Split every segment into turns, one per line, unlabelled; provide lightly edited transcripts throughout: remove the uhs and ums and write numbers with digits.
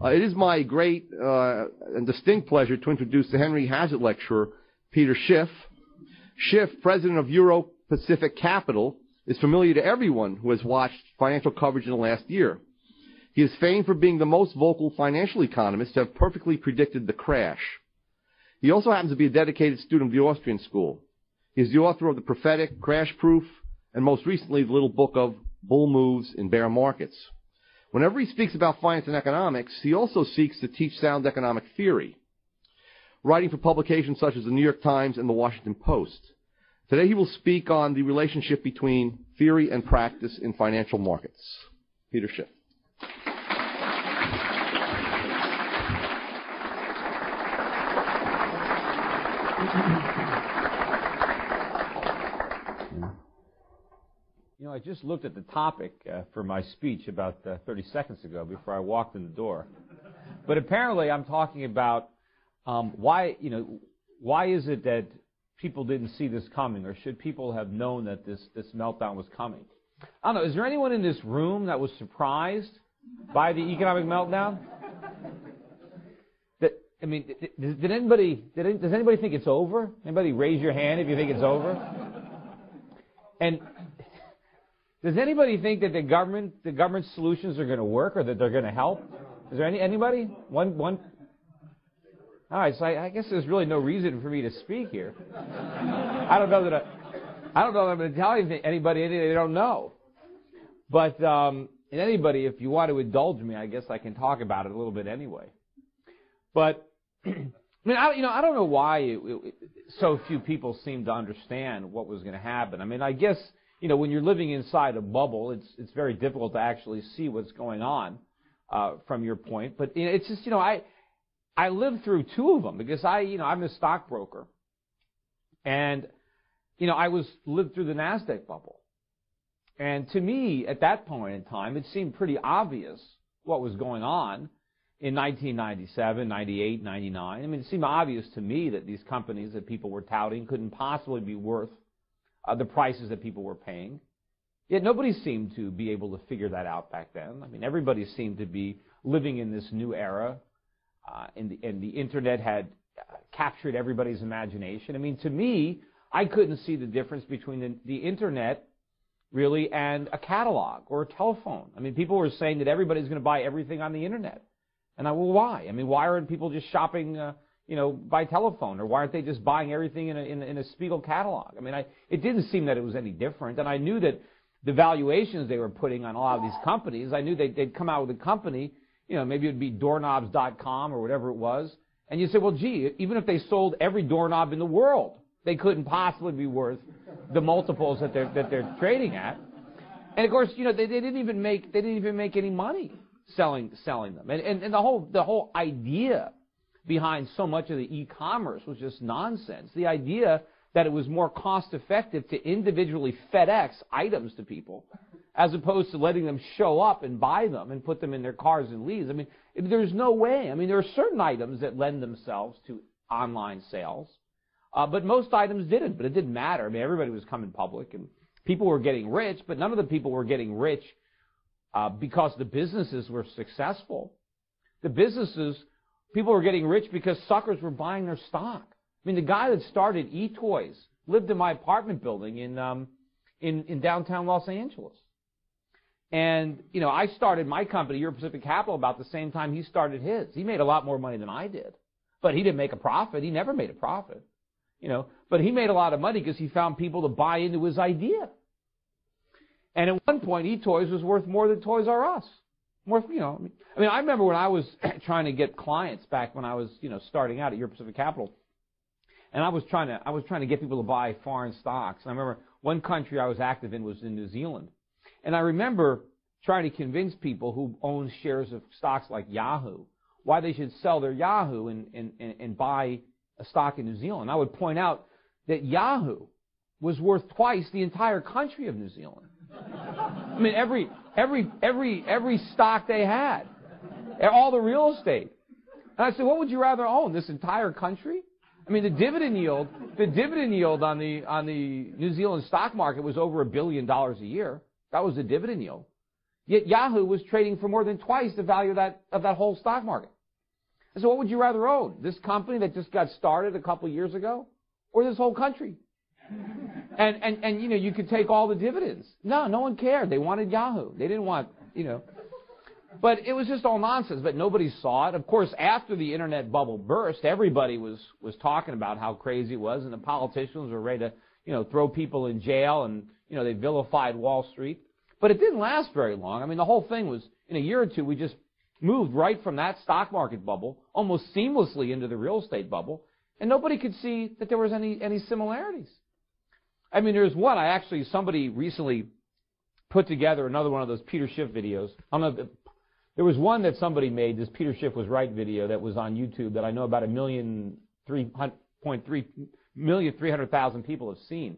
It is my great and distinct pleasure to introduce the Henry Hazlitt Lecturer, Peter Schiff. Schiff, president of Euro-Pacific Capital, is familiar to everyone who has watched financial coverage in the last year. He is famed for being the most vocal financial economist to have perfectly predicted the crash. He also happens to be a dedicated student of the Austrian school. He is the author of The Prophetic, Crash Proof, and most recently the little book of Bull Moves in Bear Markets. Whenever he speaks about finance and economics, he also seeks to teach sound economic theory, writing for publications such as the New York Times and the Washington Post. Today he will speak on the relationship between theory and practice in financial markets. Peter Schiff.
You know, I just looked at the topic for my speech about 30 seconds ago before I walked in the door. But apparently I'm talking about why is it that people didn't see this coming, or should people have known that this meltdown was coming? I don't know, is there anyone in this room that was surprised by the economic meltdown? Does anybody think it's over? Anybody raise your hand if you think it's over? And does anybody think that the government solutions are going to work, or that they're going to help? Is there anybody? One. All right, so I guess there's really no reason for me to speak here. I don't know that I'm going to tell anybody anything they don't know. But anybody, if you want to indulge me, I guess I can talk about it a little bit anyway. But I don't know why so few people seem to understand what was going to happen. I mean, I guess, when you're living inside a bubble, it's very difficult to actually see what's going on from your point. But it's just, I lived through two of them because I'm a stockbroker, and I lived through the NASDAQ bubble, and to me at that point in time it seemed pretty obvious what was going on in 1997, 98, 99. I mean, it seemed obvious to me that these companies that people were touting couldn't possibly be worth the prices that people were paying. Yet nobody seemed to be able to figure that out back then. I mean, everybody seemed to be living in this new era. And the internet had captured everybody's imagination. I mean, to me, I couldn't see the difference between the internet, really, and a catalog or a telephone. I mean, people were saying that everybody's going to buy everything on the internet. And why? I mean, why aren't people just shopping, by telephone? Or why aren't they just buying everything in a Spiegel catalog? I mean, it didn't seem that it was any different. And I knew that the valuations they were putting on a lot of these companies, I knew they'd come out with a company, maybe it would be doorknobs.com or whatever it was. And you say, well, gee, even if they sold every doorknob in the world, they couldn't possibly be worth the multiples that they're trading at. And of course, they didn't even make any money selling them. And the whole idea behind so much of the e-commerce was just nonsense. The idea that it was more cost effective to individually FedEx items to people as opposed to letting them show up and buy them and put them in their cars and leaves. I mean, there's no way. I mean, there are certain items that lend themselves to online sales, but most items didn't. But it didn't matter. I mean, everybody was coming public, and people were getting rich, but none of the people were getting rich because the businesses were successful. People were getting rich because suckers were buying their stock. I mean, the guy that started eToys lived in my apartment building in downtown Los Angeles. And, I started my company, Euro-Pacific Capital, about the same time he started his. He made a lot more money than I did. But he didn't make a profit. He never made a profit. But he made a lot of money because he found people to buy into his idea. And at one point, eToys was worth more than Toys R Us. I remember when I was trying to get clients back when I was, starting out at Euro-Pacific Capital. And I was trying to get people to buy foreign stocks. And I remember one country I was active in was in New Zealand. And I remember trying to convince people who own shares of stocks like Yahoo why they should sell their Yahoo and buy a stock in New Zealand. I would point out that Yahoo was worth twice the entire country of New Zealand. I mean, every stock they had, all the real estate. And I said, what would you rather own, this entire country? I mean, the dividend yield on the New Zealand stock market was over $1 billion a year. That was the dividend yield. Yet Yahoo was trading for more than twice the value of that whole stock market. And so what would you rather own? This company that just got started a couple of years ago? Or this whole country? And you know, you could take all the dividends. No one cared. They wanted Yahoo. They didn't want, you know. But it was just all nonsense, but nobody saw it. Of course, after the internet bubble burst, everybody was talking about how crazy it was, and the politicians were ready to, you know, throw people in jail, and, you know, they vilified Wall Street. But it didn't last very long. I mean, the whole thing was, in a year or two, we just moved right from that stock market bubble almost seamlessly into the real estate bubble, and nobody could see that there was any similarities. I mean, there's one, somebody recently put together another one of those Peter Schiff videos. I don't know, there was one that somebody made, this Peter Schiff was right video that was on YouTube that I know about 1,300,000 people have seen.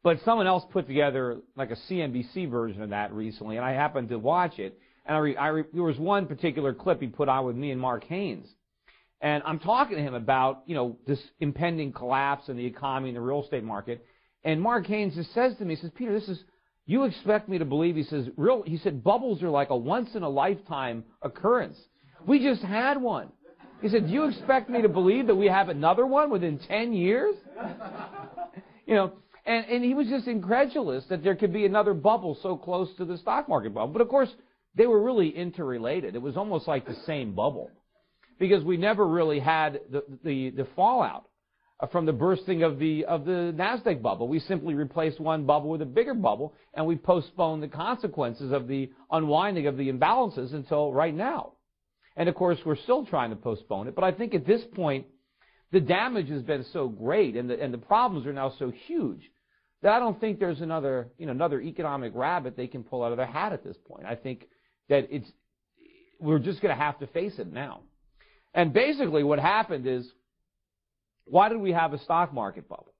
But someone else put together like a CNBC version of that recently, and I happened to watch it. And there was one particular clip he put on with me and Mark Haynes. And I'm talking to him about, you know, this impending collapse in the economy and the real estate market. And Mark Haynes just says to me, he says, Peter, you expect me to believe, he said, bubbles are like a once-in-a-lifetime occurrence. We just had one. He said, do you expect me to believe that we have another one within 10 years? You know, and he was just incredulous that there could be another bubble so close to the stock market bubble. But, of course, they were really interrelated. It was almost like the same bubble because we never really had the fallout from the bursting of the NASDAQ bubble. We simply replaced one bubble with a bigger bubble, and we postponed the consequences of the unwinding of the imbalances until right now. And, of course, we're still trying to postpone it. But I think at this point, the damage has been so great and the problems are now so huge that I don't think there's another economic rabbit they can pull out of their hat at this point. I think that we're just going to have to face it now. And basically what happened is, why did we have a stock market bubble?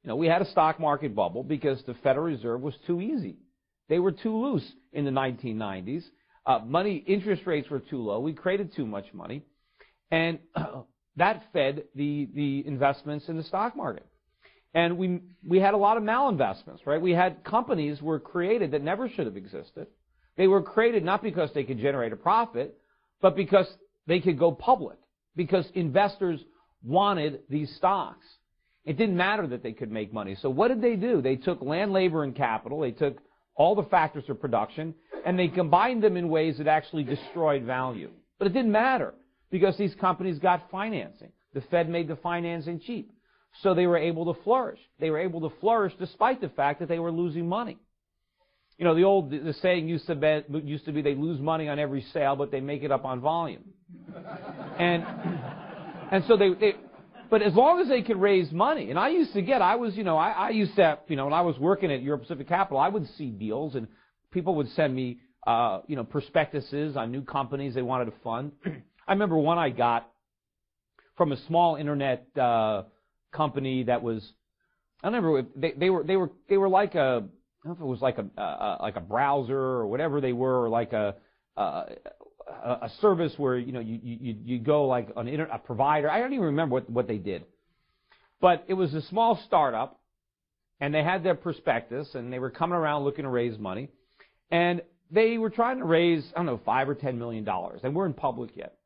You know, we had a stock market bubble because the Federal Reserve was too easy. They were too loose in the 1990s. Interest rates were too low. We created too much money. And that fed the investments in the stock market. And we had a lot of malinvestments, right? We had companies were created that never should have existed. They were created not because they could generate a profit, but because they could go public, because investors wanted these stocks. It didn't matter that they could make money. So what did they do? They took land, labor, and capital. They took all the factors of production, and they combined them in ways that actually destroyed value. But it didn't matter because these companies got financing. The Fed made the financing cheap. So they were able to flourish. They were able to flourish despite the fact that they were losing money. You know, the saying used to be they lose money on every sale, but they make it up on volume. And so but as long as they could raise money, and I used to, when I was working at Euro Pacific Capital, I would see deals, and people would send me, prospectuses on new companies they wanted to fund. I remember one I got from a small internet company that was, I don't remember, they were like a, I don't know if it was like a browser or whatever they were, or like a service where you go like a provider. I don't even remember what they did, but it was a small startup, and they had their prospectus, and they were coming around looking to raise money, and they were trying to raise $5 or $10 million. They weren't public yet,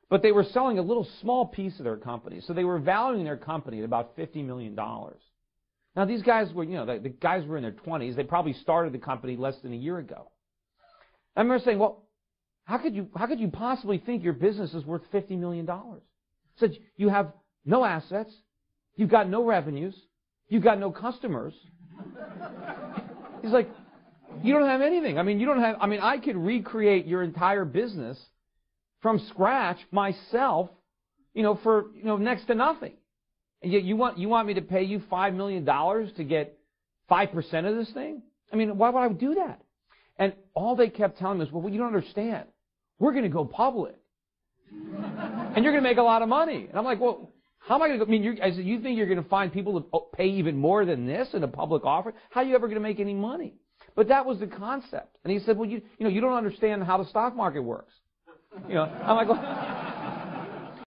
but they were selling a little small piece of their company, so they were valuing their company at about $50 million. Now, these guys were, the guys were in their 20s. They probably started the company less than a year ago. I remember saying, well, how could you possibly think your business is worth $50 million? So you have no assets, you've got no revenues, you've got no customers. He's like, you don't have anything. I could recreate your entire business from scratch myself, for next to nothing. And yet you want me to pay you $5 million to get 5% of this thing? Why would I do that? And all they kept telling me was, well, you don't understand. We're going to go public. And you're going to make a lot of money. And I'm like, well, how am I going to go? I said, you think you're going to find people to pay even more than this in a public offering? How are you ever going to make any money? But that was the concept. And he said, well, you don't understand how the stock market works. I'm like, well,